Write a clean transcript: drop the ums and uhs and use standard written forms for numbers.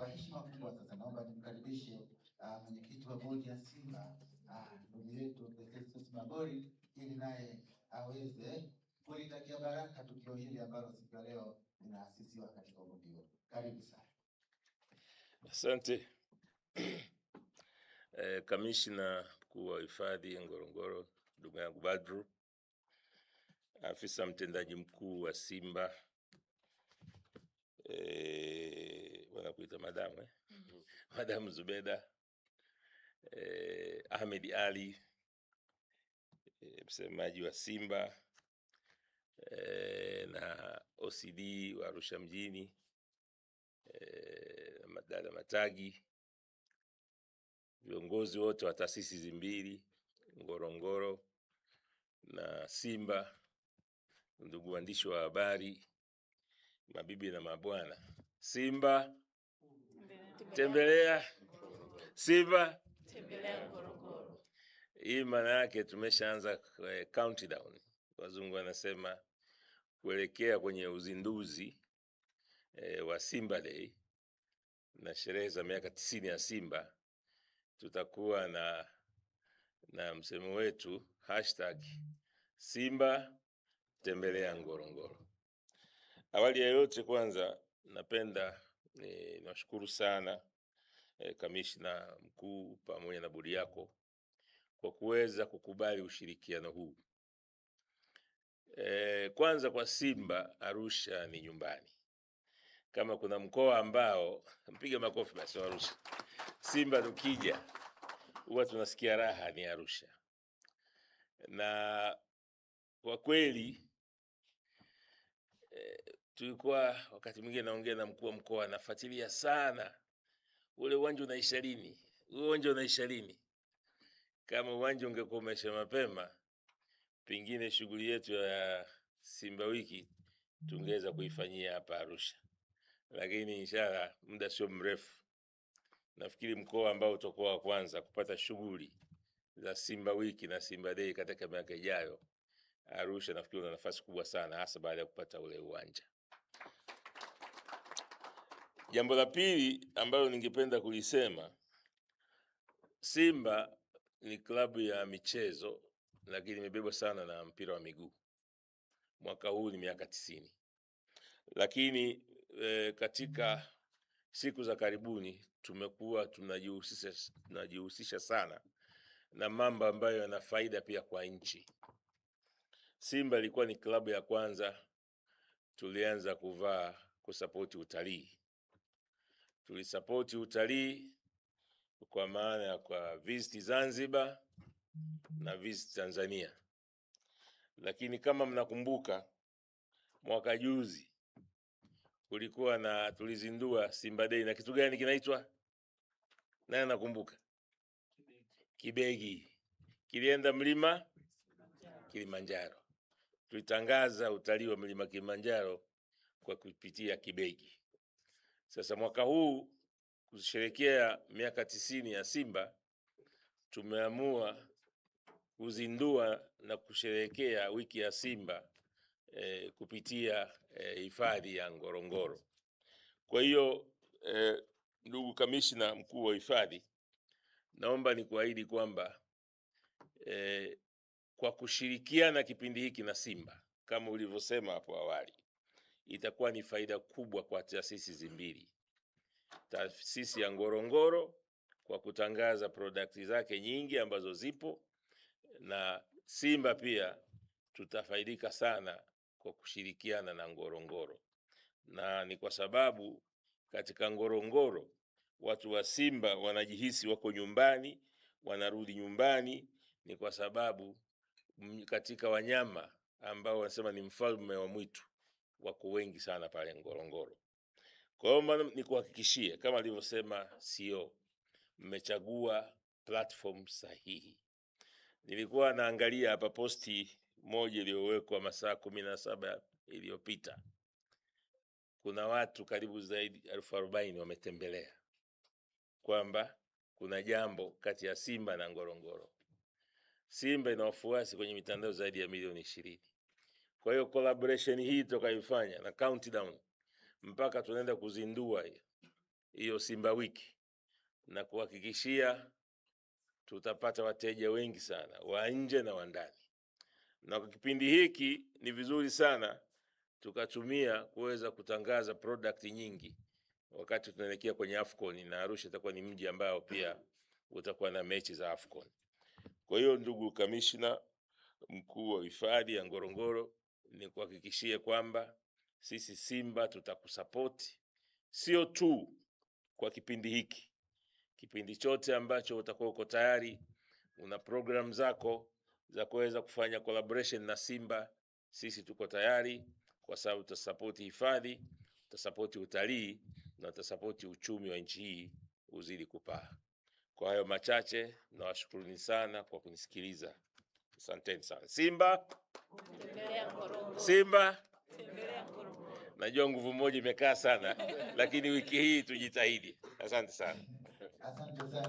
Kwa heshima kubwa sasa naomba nimkaribishe mwenyekiti wa bodi ya Simba ndugu yetu Festus Magori ili naye aweze kulitakia baraka tukio hili ambalo siku ya leo linaasisiwa katika bodi hiyo. Karibu sana. Asante. Kamishna mkuu wa hifadhi Ngorongoro ndugu yangu Badru, afisa mtendaji mkuu wa Simba wanakuita madamu Madamu Zubeda, Ahmed Ali, msemaji wa Simba, na OCD wa Arusha mjini, Dada Matagi, viongozi wote wa taasisi hizi mbili Ngorongoro na Simba, ndugu waandishi wa habari, mabibi na mabwana. Simba tembelea, Simba tembelea Ngorongoro. Hii maana yake tumeshaanza countdown, wazungu wanasema, kuelekea kwenye uzinduzi wa Simba Day na sherehe za miaka 90 ya Simba. Tutakuwa na msemo wetu #Simba tembelea Ngorongoro. Awali ya yote, kwanza napenda niwashukuru sana kamishna mkuu pamoja na bodi yako kwa kuweza kukubali ushirikiano huu. Kwanza kwa Simba, Arusha ni nyumbani. Kama kuna mkoa ambao mpiga makofi basi Arusha. Simba tukija huwa tunasikia raha ni Arusha. Na kwa kweli tulikuwa wakati mwingine naongea na mkuu wa mkoa, nafuatilia sana ule uwanja unaisha lini. Uwanja unaisha lini? Kama uwanja ungekuwa umeisha mapema, pengine shughuli yetu ya Simba wiki tungeweza kuifanyia hapa Arusha. Lakini inshallah muda sio mrefu, nafikiri mkoa ambao utakuwa wa kwanza kupata shughuli za Simba wiki na Simba Day katika miaka ijayo, Arusha nafikiri una nafasi kubwa sana, hasa baada ya kupata ule uwanja. Jambo la pili ambalo ningependa kulisema, Simba ni klabu ya michezo lakini imebebwa sana na mpira wa miguu. Mwaka huu ni miaka 90. Lakini katika siku za karibuni tumekuwa tunajihusisha sana na mambo ambayo yana faida pia kwa nchi. Simba ilikuwa ni klabu ya kwanza tulianza kusapoti utalii. Tulisapoti utalii kwa maana ya kwa visit Zanzibar na visit Tanzania. Lakini kama mnakumbuka, mwaka juzi kulikuwa tulizindua Simba Day na kitu gani kinaitwa? Nani nakumbuka? Kibegi. Kilienda mlima Kilimanjaro. Tulitangaza utalii wa mlima Kilimanjaro kwa kupitia Kibegi. Sasa mwaka huu kusherehekea miaka 90 ya Simba, tumeamua kuzindua na kusherehekea wiki ya Simba kupitia hifadhi ya Ngorongoro. Kwa hiyo ndugu kamishna mkuu wa hifadhi, naomba nikuahidi kwamba kwa kushirikiana kipindi hiki na Simba, kama ulivyosema hapo awali, itakuwa ni faida kubwa kwa taasisi hizi mbili. Taasisi ya Ngorongoro kwa kutangaza product zake nyingi ambazo zipo, na Simba pia tutafaidika sana kwa kushirikiana na Ngorongoro. Na ni kwa sababu katika Ngorongoro watu wa Simba wanajihisi wako nyumbani, wanarudi nyumbani, ni kwa sababu katika wanyama ambao wanasema ni mfalme wa mwitu wako wengi sana pale Ngorongoro. Kwa hiyo nikuhakikishie, kama alivyosema CEO, mmechagua platform sahihi. Nilikuwa naangalia hapa posti moja iliyowekwa masaa 17 iliyopita. Kuna watu karibu zaidi 40,000 wametembelea kwamba kuna jambo kati ya Simba na Ngorongoro. Simba ina wafuasi kwenye mitandao zaidi ya milioni 20. Kwa hiyo collaboration hii tutakayoifanya na countdown mpaka tunaenda kuzindua hiyo Simba Wiki, na kuhakikishia tutapata wateja wengi sana wa nje na wa ndani. Na kwa kipindi hiki ni vizuri sana tukatumia kuweza kutangaza product nyingi wakati tunaelekea kwenye Afcon, na Arusha itakuwa ni mji ambao pia utakuwa na mechi za Afcon. Kwa hiyo ndugu kamishna mkuu wa hifadhi ya Ngorongoro, ni kuhakikishia kwamba sisi Simba tutakusupport, sio tu kwa kipindi hiki, kipindi chote ambacho utakuwa uko tayari una program zako za kuweza kufanya collaboration na Simba, sisi tuko tayari, kwa sababu tutasupport hifadhi, tutasupport utalii na tutasupport uchumi wa nchi hii uzidi kupaa. Kwa hayo machache, nawashukuruni sana kwa kunisikiliza. Asanteni sana. Simba Simba, najua nguvu moja imekaa sana, lakini wiki hii tujitahidi. Asante sana. Asante sana.